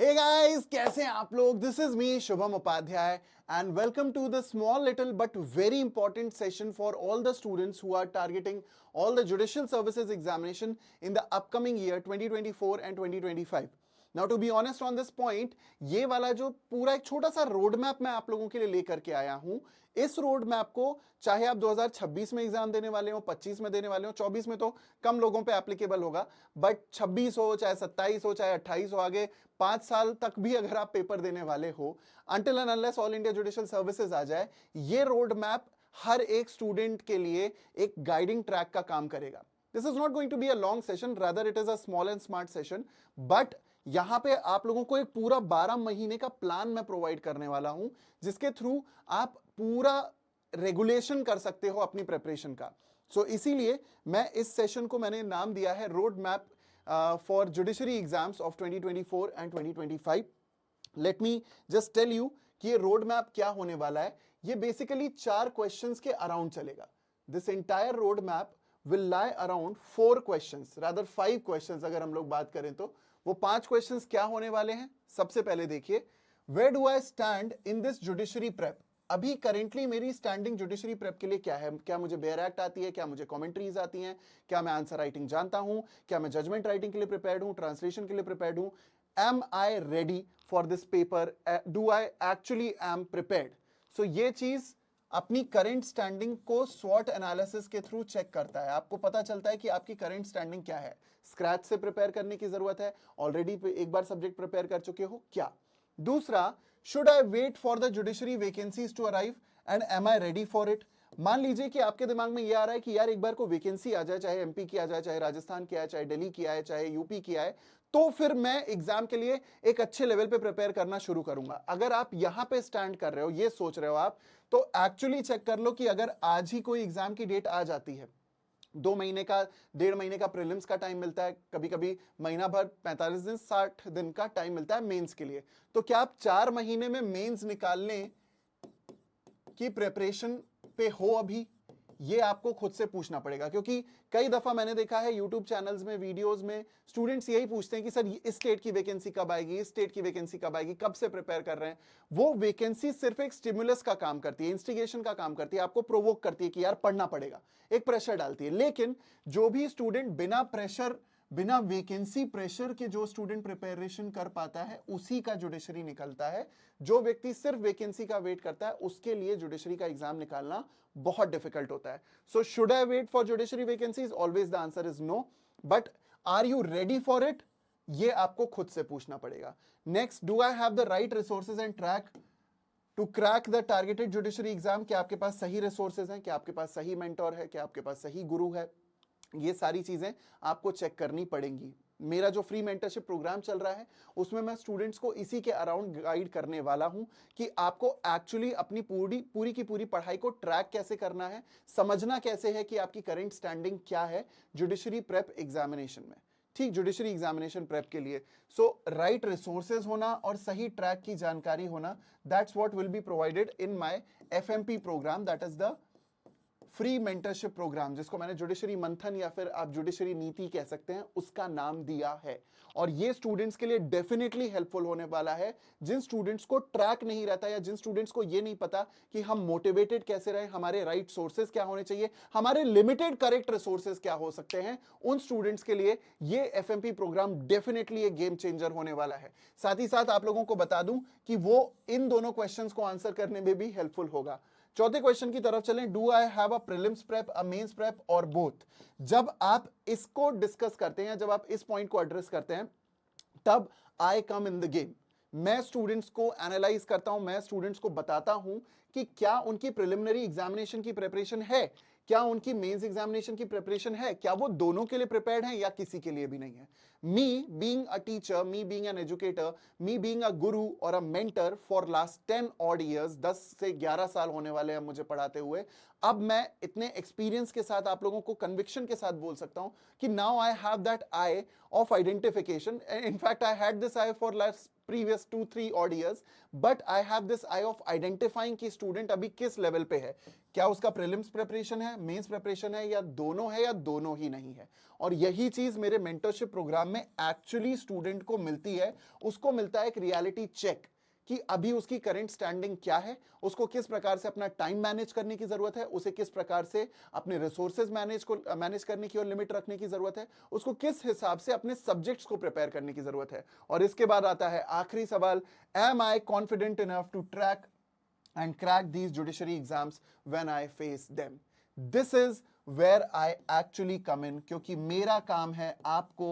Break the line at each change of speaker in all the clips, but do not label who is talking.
Hey guys, कैसे हैं आप लोग? This is me Shubham Upadhyay and welcome to the small little but very important session for all the students who are targeting all the judicial services examination in the upcoming year 2024 and 2025. Now to be honest on this point, ये वाला जो पूरा एक छोटा सा road map मैं आप लोगों के लिए लेकर के आया हूं, इस रोड मैप को चाहे आप 2026 में एग्जाम देने वाले हो, 25 में देने वाले हो, 24 में तो कम लोगों पे एप्लीकेबल होगा, बट 26 हो चाहे 27 हो चाहे 28 हो, आगे 5 साल तक भी अगर आप पेपर देने वाले हो, until and unless all India judicial services आ जाए, ये रोड मैप हर एक स्टूडेंट के लिए एक गाइडिंग ट्रैक का काम करेगा. This is not going to be a long session, rather it is a small and smart session, but यहां पे आप लोगों को एक पूरा 12 महीने का प्लान मैं प्रोवाइड करने वाला हूं, जिसके थ्रू आप पूरा रेगुलेशन कर सकते हो अपनी प्रिपरेशन का. इसीलिए मैं इस सेशन को मैंने नाम दिया है road map for judiciary exams of 2024 and 2025. Let me just tell you कि ये रोड मैप क्या होने वाला है. ये बेसिकली 4 क्वेश्चंस के अराउंड चलेगा. This entire road map will lie around 4 questions, rather 5 questions अगर हम लोग बात करें तो. वो 5 questions क्या होने वाले हैं? सबसे पहले देखिए, where do I stand in this judiciary prep? अभी करेंटली मेरी स्टैंडिंग जुडिशरी प्रेप के लिए क्या है? क्या मुझे बेयर एक्ट आती है? क्या मुझे कमेंट्रीज आती हैं? क्या मैं आंसर राइटिंग जानता हूं? क्या मैं जजमेंट राइटिंग के लिए प्रिपेयर्ड हूं? ट्रांसलेशन के लिए प्रिपेयर्ड हूं? Am I ready for this paper? Do I actually am prepared? So ये चीज अपनी करंट स्टैंडिंग को स्वॉट एनालिसिस के थ्रू चेक करता है. आपको पता चलता है कि आपकी करंट स्टैंडिंग क्या है. स्क्रैच से प्रिपेयर करने की जरूरत है? ऑलरेडी एक बार सब्जेक्ट प्रिपेयर कर चुके हो क्या? दूसरा, should I wait for the judiciary vacancies to arrive and am I ready for it? मान लीजिए कि आपके दिमाग में यह आ रहा है कि यार एक बार को वैकेंसी आ जाए, चाहे एमपी की आ जाए, चाहे राजस्थान की आए, चाहे दिल्ली की आए, चाहे यूपी की आए, तो फिर मैं एग्जाम के लिए एक अच्छे लेवल पे प्रिपेयर करना शुरू करूंगा. अगर आप यहां पे स्टैंड कर रहे हो, ये सोच रहे हो आप, तो एक्चुअली चेक कर लो कि अगर आज ही कोई एग्जाम की डेट आ जाती है, 2 महीने का, 1.5 महीने का प्रीलिम्स का टाइम मिलता है, कभी कभी महीना भर 45 दिन 60 दिन का टाइम मिलता है मेंस के लिए, तो क्या आप 4 महीने में मेंस निकालने की प्रिपरेशन पे हो अभी? ये आपको खुद से पूछना पड़ेगा, क्योंकि कई दफा मैंने देखा है यूट्यूब चैनल्स में, वीडियोस में स्टूडेंट्स यही पूछते हैं कि सर इस स्टेट की वैकेंसी कब आएगी, इस स्टेट की वैकेंसी कब आएगी, कब से प्रिपेयर कर रहे हैं. वो वैकेंसी सिर्फ एक स्टिमुलस का काम करती है, इंस्टिगेशन का काम करती है, आपको प्रोवोक करती है कि यार पढ़ना पड़ेगा, एक प्रेशर डालती है. लेकिन जो भी स्टूडेंट बिना प्रेशर, बिना वैकेंसी प्रेशर के जो स्टूडेंट प्रिपरेशन कर पाता है, उसी का जुडिशरी निकलता है. जो व्यक्ति सिर्फ वैकेंसी का वेट करता है, उसके लिए जुडिशरी का एग्जाम निकालना बहुत डिफिकल्ट होता है. So should I wait for judiciary vacancies? Always the answer is no. But are you ready for it? ये आपको खुद से पूछना पड़ेगा. Next, do I have the right resources and track to crack the targeted judiciary exam? क्या आपके पास सही resources हैं? क्या आपके पास सही मेंटोर है? क्या आपके पास सही गुरु है? ये सारी चीजें आपको चेक करनी पड़ेंगी. मेरा जो फ्री मेंटरशिप प्रोग्राम चल रहा है, उसमें मैं स्टूडेंट्स को इसी के अराउंड गाइड करने वाला हूं कि आपको एक्चुअली अपनी पूरी की पूरी पढ़ाई को ट्रैक कैसे करना है, समझना कैसे है कि आपकी करंट स्टैंडिंग क्या है जुडिशरी प्रेप एग्जामिनेशन में. ठीक, जुडिशरी एग्जामिनेशन प्रेप के लिए सो राइट रिसोर्सेज होना और सही ट्रैक की जानकारी होना, that's what will be provided in my FMP program, that is the free mentorship program, जिसको मैंने जुडिशरी मंथन या फिर आप जुडिशरी नीति कह सकते हैं, उसका नाम दिया है. और ये स्टूडेंट्स के लिए डेफिनेटली हेल्पफुल होने वाला है, जिन स्टूडेंट्स को ट्रैक नहीं रहता या जिन स्टूडेंट्स को ये नहीं पता कि हम मोटिवेटेड कैसे रहे, हमारे राइट सोर्सेज क्या होने चाहिए, हमारे लिमिटेड करेक्ट रिसोर्सेज क्या हो सकते हैं. उन स्टूडेंट्स के लिए ये एफएमपी प्रोग्राम डेफिनेटली एक गेम चेंजर होने वाला है. साथ ही साथ आप लोगों को बता दूं कि वो इन दोनों क्वेश्चंस को आंसर करने में भी हेल्पफुल होगा. चौथे क्वेश्चन की तरफ चलें, do I have a prelims prep, a mains prep और बोथ? जब आप इसको डिस्कस करते हैं, जब आप इस पॉइंट को एड्रेस करते हैं, तब आई कम इन द गेम. मैं स्टूडेंट्स को एनालाइज करता हूं, मैं स्टूडेंट्स को बताता हूं कि क्या उनकी प्रिलिमिनरी एग्जामिनेशन की प्रिपरेशन है, क्या उनकी मेंस एग्जामिनेशन की प्रिपरेशन है, क्या वो दोनों के लिए प्रिपेयर्ड हैं या किसी के लिए भी नहीं है. Me being a teacher, me being an educator, me being a गुरु और a mentor for last 10 odd years, 10 से 11 साल होने वाले हैं मुझे पढ़ाते हुए. अब मैं इतने एक्सपीरियंस के साथ आप लोगों को कन्विक्शन के साथ बोल सकता हूं कि now I have that I of identification. In fact I had this I for previous 2-3 odd years, but I have this eye of identifying कि स्टूडेंट अभी किस लेवल पे है, क्या उसका प्रीलिम्स प्रिपरेशन है, मेंस प्रिपरेशन है, या दोनों ही नहीं है। और यही चीज मेरे मेंटरशिप प्रोग्राम में एक्चुअली स्टूडेंट को मिलती है। उसको मिलता है एक रियलिटी चेक कि अभी उसकी करंट स्टैंडिंग क्या है, उसको किस प्रकार से अपना टाइम मैनेज करने की जरूरत है, उसे किस प्रकार से अपने रिसोर्सेज मैनेज करने की और लिमिट रखने की जरूरत है, उसको किस हिसाब से अपने सब्जेक्ट्स को प्रिपेयर करने की जरूरत है। और इसके बाद आता है आखिरी सवाल, am I confident enough to track and crack these judiciary exams when I face them. This is where I actually come in, क्योंकि मेरा काम है आपको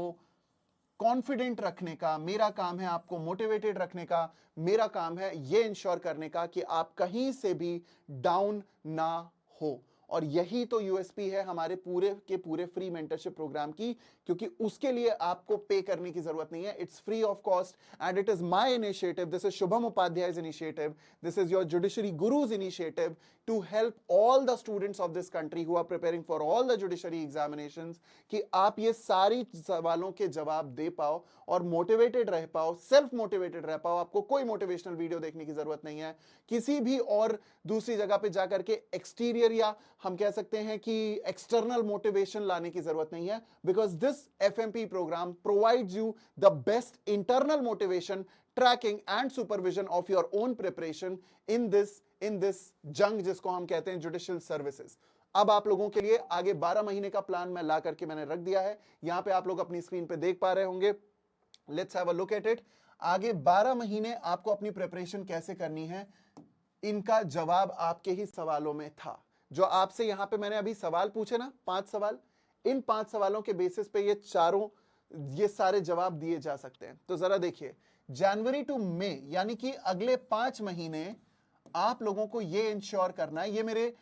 कॉन्फिडेंट रखने का, मेरा काम है आपको मोटिवेटेड रखने का, मेरा काम है ये इंश्योर करने का कि आप कहीं से भी डाउन ना हो। और यही तो यूएसपी है हमारे पूरे के पूरे फ्री मेंटरशिप प्रोग्राम की, क्योंकि उसके लिए आपको पे करने की जरूरत नहीं है। It's free of cost and it is my initiative, this is Shubham Upadhyay's initiative, this is your judiciary Guru's initiative to help all the students of this country who are preparing for all the judiciary examinations, कि आप ये सारी सवालों के जवाब दे पाओ और motivated रह पाओ, सेल्फ मोटिवेटेड रह पाओ। आपको कोई मोटिवेशनल वीडियो देखने की जरूरत नहीं है, किसी भी और दूसरी जगह पे जाकर के एक्सटीरियर या हम कह सकते हैं कि एक्सटर्नल मोटिवेशन लाने की जरूरत नहीं है, because this FMP program provides you the best internal motivation, tracking and supervision of your own preparation in this जंग जिसको हम कहते हैं जुडिशियल सर्विसेज। अब आप लोगों के लिए आगे 12 महीने का प्लान मैं ला करके मैंने रख दिया है, यहां पे आप लोग अपनी स्क्रीन पे देख पा रहे होंगे। Let's have a look at it. आगे 12 महीने आपको अपनी प्रिपरेशन कैसे करनी है, इनका जवाब आपके ही सवालों में था। जो आपसे यहां पे मैंने अभी सवाल पूछे ना, 5 सवाल, इन 5 सवालों के बेसिस पे ये सारे जवाब दिए जा सकते हैं। तो जरा देखिए, जनवरी टू मई यानी कि अगले 5 महीने आप लोगों को ये इंश्योर करना है, ये मेरे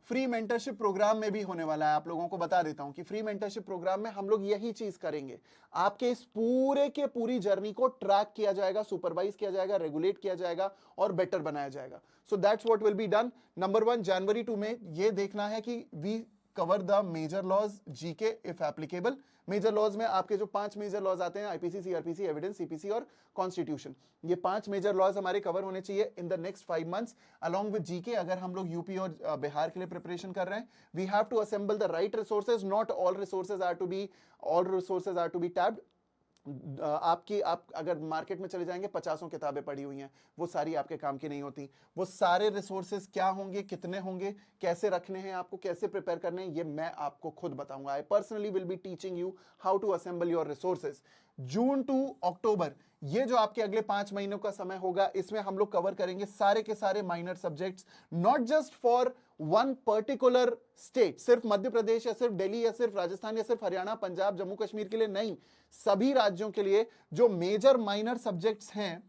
फ्री मेंटरशिप प्रोग्राम में भी होने वाला है। आप लोगों को बता देता हूं कि फ्री मेंटरशिप प्रोग्राम में हम लोग यही चीज करेंगे, आपके इस पूरे के पूरी जर्नी को ट्रैक किया जाएगा, सुपरवाइज किया जाएगा, रेगुलेट किया जाएगा और बेटर बनाया जाएगा। So that's what will be done. Number 1, जनवरी 2 में ये देखना है कि we cover the major laws, GK if applicable. Major laws में आपके जो 5 मेजर लॉज आते हैं, आईपीसी, सीआरपीसी, एविडेंस, सीपीसी और कॉन्स्टिट्यूशन, ये 5 मेजर लॉज हमारे कवर होने चाहिए in the next 5 months along with GK. अगर हम लोग यूपी और बिहार के लिए प्रिपरेशन कर रहे हैं, we have to assemble the right resources, not all resources are to be tapped. आप अगर मार्केट में चले जाएंगे, 50 किताबें पड़ी हुई हैं, वो सारी आपके काम की नहीं होती। वो सारे रिसोर्सेज क्या होंगे, कितने होंगे, कैसे रखने हैं, आपको कैसे प्रिपेयर करने हैं, ये मैं आपको खुद बताऊंगा। I personally will be teaching you how to assemble your resources. June to October, ये जो आपके अगले 5 महीनों का समय होगा, इसमें हम लोग कवर करेंगे सारे के सारे minor subjects, not just for one particular state, सिर्फ मध्य प्रदेश या सिर्फ दिल्ली या सिर्फ राजस्थान या सिर्फ हरियाणा, पंजाब, जम्मू कश्मीर के लिए नहीं, सभी राज्यों के लिए जो मेजर माइनर सब्जेक्ट्स हैं।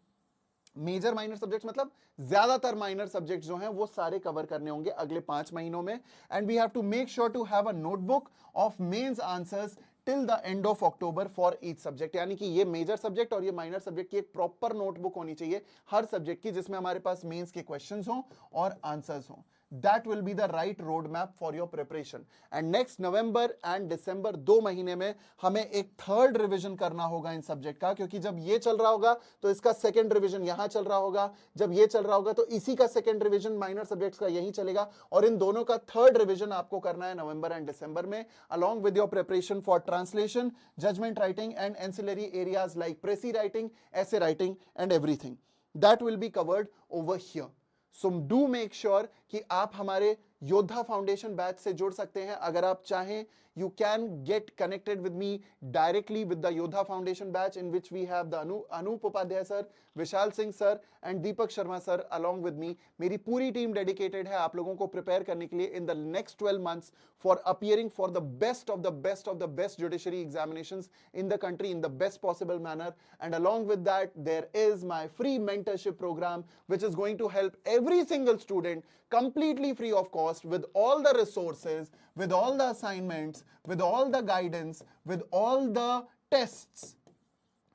मेजर माइनर सब्जेक्ट्स मतलब ज्यादातर माइनर सब्जेक्ट्स जो हैं वो सारे कवर करने होंगे अगले 5 महीनों में। And we have to make sure to have a notebook of mains answers till the end of October for each subject, यानी कि ये मेजर सब्जेक्ट और ये माइनर सब्जेक्ट की एक प्रॉपर नोटबुक होनी चाहिए हर सब्जेक्ट की, जिसमें हमारे पास मेंस के क्वेश्चंस हों और आंसर्स हों। That will be the right roadmap for your preparation. And next November and December 2 महीने में हमें एक थर्ड रिवीजन करना होगा इन सब्जेक्ट का, क्योंकि जब ये चल रहा होगा तो इसका सेकंड रिवीजन यहां चल रहा होगा, जब ये चल रहा होगा तो इसी का सेकंड रिवीजन माइनर सब्जेक्ट्स का यहीं चलेगा, और इन दोनों का थर्ड रिवीजन आपको करना है नवंबर एंड दिसंबर में, along with your preparation for translation, judgment writing and ancillary areas like pressy writing, essay writing and everything. That will be covered over here. So do make sure कि आप हमारे योद्धा foundation batch से जुड़ सकते हैं। अगर आप चाहें, you can get connected with me directly with the Yodha Foundation batch, in which we have the Anup Upadhyay sir, Vishal Singh sir and Deepak Sharma sir along with me. मेरी पूरी team dedicated है आप लोगों को prepare करने के लिए in the next 12 months for appearing for the best of the best of the best judiciary examinations in the country in the best possible manner. And along with that, there is my free mentorship program which is going to help every single student completely free of cost, with all the resources, with all the assignments, with all the guidance, with all the tests,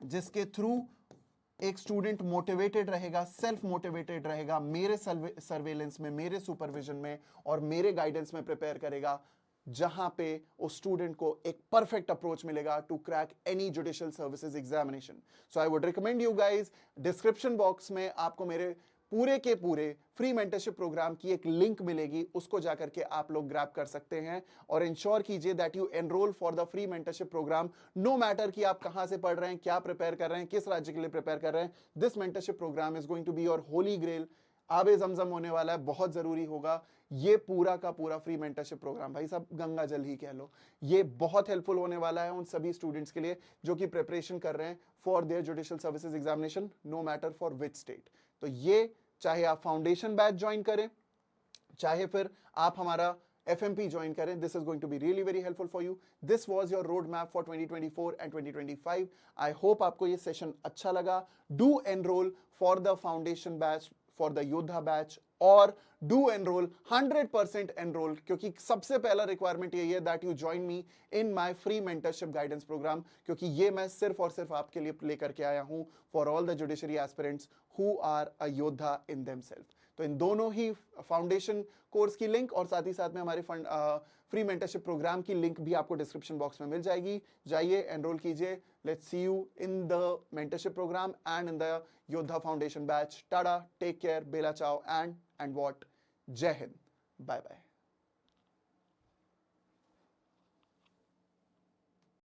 जिसके through एक student motivated रहेगा, self motivated रहेगा, मेरे surveillance में, मेरे supervision में और मेरे गाइडेंस में प्रिपेयर करेगा जहां पे उस स्टूडेंट को एक परफेक्ट अप्रोच मिलेगा to crack any judicial services examination. So I would recommend you guys, description box में आपको मेरे पूरे के पूरे फ्री मेंटरशिप प्रोग्राम की एक लिंक मिलेगी, उसको जाकर के आप लोग ग्रैब कर सकते हैं और इंश्योर कीजिए that you enrol for the free mentorship program. No matter कि आप कहां से पढ़ रहे हैं, क्या प्रिपेयर कर रहे हैं, किस राज्य के लिए प्रिपेयर कर रहे हैं, this mentorship program is going to be your holy grail. आबे जमजम होने वाला है, बहुत जरूरी होगा ये पूरा का पूरा फ्री मेंटरशिप प्रोग्राम. भाई साहब गंगा जल ही कह लो, ये बहुत हेल्पफुल होने वाला है उन सभी स्टूडेंट्स के लिए जो कि प्रिपरेशन कर रहे हैं for their judicial services examination, no matter for which state. तो ये चाहे आप फाउंडेशन बैच ज्वाइन करें, चाहे फिर आप हमारा FMP ज्वाइन करें, this is going to be really very helpful for you. This was your road map for 2024 and 2025. I hope आपको ये सेशन अच्छा लगा. Do enrol for the foundation batch, for the Yoddha batch, और do enrol 100% enrol, क्योंकि सबसे पहला requirement यही है that you join me in my free mentorship guidance programme, क्योंकि ये मैं सिर्फ और सिर्फ आपके लिए लेकर के आया हूं for all the judiciary aspirants who are a yoddha in themselves. तो इन दोनों ही फाउंडेशन कोर्स की लिंक और साथ ही साथ में हमारे फ्री मेंटरशिप प्रोग्राम की लिंक भी आपको डिस्क्रिप्शन बॉक्स में मिल जाएगी. जाइए एनरोल कीजिए. Let's see you in the mentorship program and in the Yoddha foundation batch. Tata, take care, बेला चाओ एंड व्हाट. जय हिंद, बाय बाय.